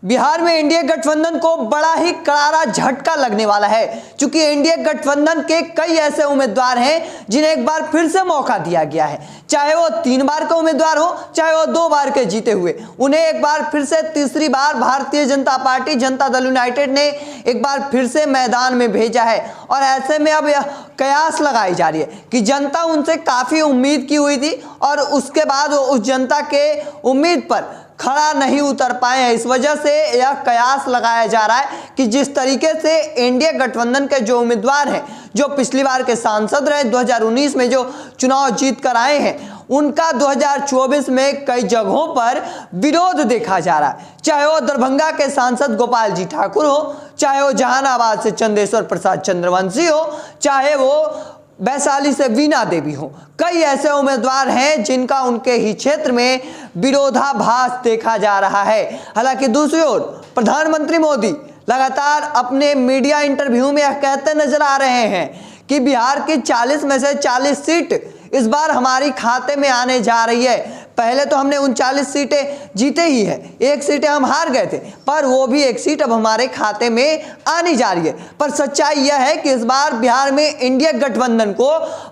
बिहार में एनडीए गठबंधन को बड़ा ही करारा झटका लगने वाला है, क्योंकि एनडीए गठबंधन के कई ऐसे उम्मीदवार हैं जिन्हें एक बार फिर से मौका दिया गया है। चाहे वो 3 बार के उम्मीदवार हो, चाहे वो 2 बार के जीते हुए, उन्हें एक बार फिर से तीसरी बार भारतीय जनता पार्टी जनता दल यूनाइटेड ने एक बार फिर से मैदान में भेजा है। और ऐसे में अब यह कयास लगाई जा रही है कि जनता उनसे काफी उम्मीद की हुई थी और उसके बाद वो उस जनता के उम्मीद पर खड़ा नहीं उतर पाए हैं। इस वजह से यह कयास लगाया जा रहा है कि जिस तरीके से एनडीए गठबंधन के जो उम्मीदवार हैं, जो पिछली बार के सांसद रहे, 2019 में जो चुनाव जीत कर आए हैं, उनका 2024 में कई जगहों पर विरोध देखा जा रहा है। चाहे वो दरभंगा के सांसद गोपाल जी ठाकुर हो, चाहे वो जहानाबाद से चंदेश्वर प्रसाद चंद्रवंशी हो, चाहे वो वैशाली से वीणा देवी हो। कई ऐसे उम्मीदवार हैं जिनका उनके ही क्षेत्र में विरोधाभास देखा जा रहा है। हालांकि दूसरी ओर प्रधानमंत्री मोदी लगातार अपने मीडिया इंटरव्यू में यह कहते नजर आ रहे हैं कि बिहार की 40 में से 40 सीट इस बार हमारी खाते में आने जा रही है। पहले तो हमने 39 सीटें जीते ही है, 1 सीटें हम हार गए थे, पर वो भी 1 सीट अब हमारे खाते में आनी जा रही है। पर सच्चाई यह है कि इस बार बिहार में एनडीए गठबंधन को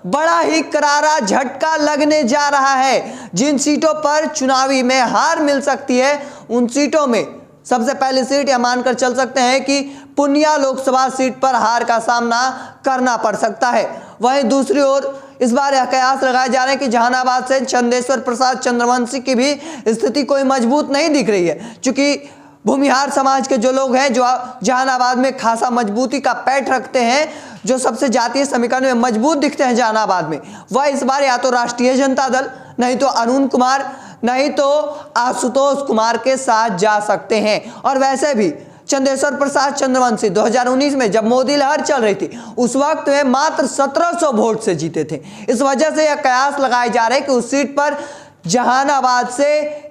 बड़ा ही करारा झटका लगने जा रहा है। जिन सीटों पर चुनावी में हार मिल सकती है, उन सीटों में सबसे पहली सीट यह मानकर चल सकते हैं कि पूर्णिया लोकसभा सीट पर हार का सामना करना पड़ सकता है। वहीं दूसरी ओर इस बार यह कयास लगाए जा रहे हैं कि जहानाबाद से चंदेश्वर प्रसाद चंद्रवंशी की भी स्थिति कोई मजबूत नहीं दिख रही है, क्योंकि भूमिहार समाज के जो लोग हैं, जो जहानाबाद में खासा मजबूती का पैठ रखते हैं, जो सबसे जातीय समीकरण में मजबूत दिखते हैं जहानाबाद में, वह इस बार या तो राष्ट्रीय जनता दल, नहीं तो अरुण कुमार, नहीं तो आशुतोष कुमार के साथ जा सकते हैं। और वैसे भी चंदेश्वर प्रसाद चंद्रवंशी 2019 में जब मोदी लहर चल रही थी, उस वक्त वे मात्र 1700 वोट से जीते थे। इस वजह से यह कयास लगाए जा रहे हैं कि उस सीट पर जहानाबाद से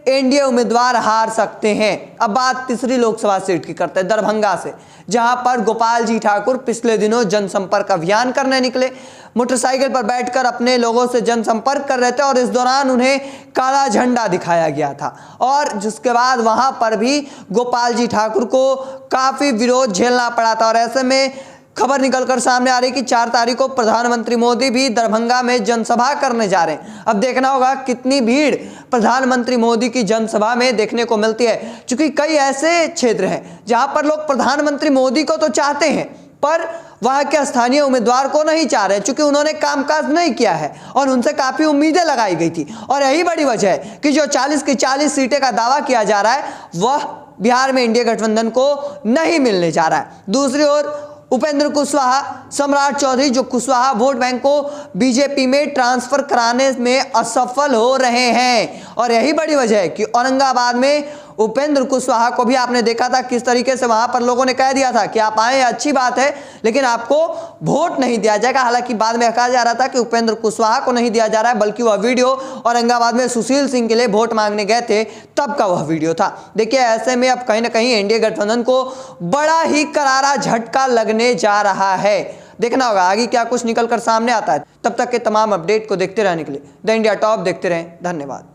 एनडीए उम्मीदवार हार सकते हैं। अब बात तीसरी लोकसभा सीट की करते हैं, दरभंगा से, जहां पर गोपाल जी ठाकुर पिछले दिनों जनसंपर्क अभियान करने निकले। मोटरसाइकिल पर बैठकर अपने लोगों से जनसंपर्क कर रहे थे और इस दौरान उन्हें काला झंडा दिखाया गया था और जिसके बाद वहां पर भी गोपाल जी ठाकुर को काफी विरोध झेलना पड़ा था। और ऐसे में खबर निकलकर सामने आ रही कि 4 तारीख को प्रधानमंत्री मोदी भी दरभंगा में जनसभा करने जा रहे हैं। अब देखना होगा कितनी भीड़ प्रधानमंत्री मोदी की जनसभा में देखने को मिलती है, क्योंकि कई ऐसे क्षेत्र हैं जहां पर लोग प्रधानमंत्री मोदी को तो चाहते हैं, पर वहां के स्थानीय उम्मीदवार को नहीं चाह रहे, क्योंकि उन्होंने कामकाज नहीं किया है और उनसे काफी उम्मीदें लगाई गई थी। और यही बड़ी वजह है कि जो 40 की 40 सीटें का दावा किया जा रहा है, वह बिहार में एनडीए गठबंधन को नहीं मिलने जा रहा है। दूसरी ओर उपेंद्र कुशवाहा, सम्राट चौधरी, जो कुशवाहा वोट बैंक को बीजेपी में ट्रांसफर कराने में असफल हो रहे हैं। और यही बड़ी वजह है कि औरंगाबाद में उपेंद्र कुशवाहा को भी आपने देखा था किस तरीके से वहां पर लोगों ने कह दिया था कि आप आए, अच्छी बात है, लेकिन आपको वोट नहीं दिया जाएगा। हालांकि बाद में कहा जा रहा था कि उपेंद्र कुशवाहा को नहीं दिया जा रहा है, बल्कि वह वीडियो औरंगाबाद में सुशील सिंह के लिए वोट मांगने गए थे तब का वह वीडियो था। देखिए, ऐसे में अब कहीं ना कहीं एनडीए गठबंधन को बड़ा ही करारा झटका लगने जा रहा है। देखना होगा आगे क्या कुछ निकल कर सामने आता है। तब तक के तमाम अपडेट को देखते रहने के लिए द इंडिया टॉप देखते रहें। धन्यवाद।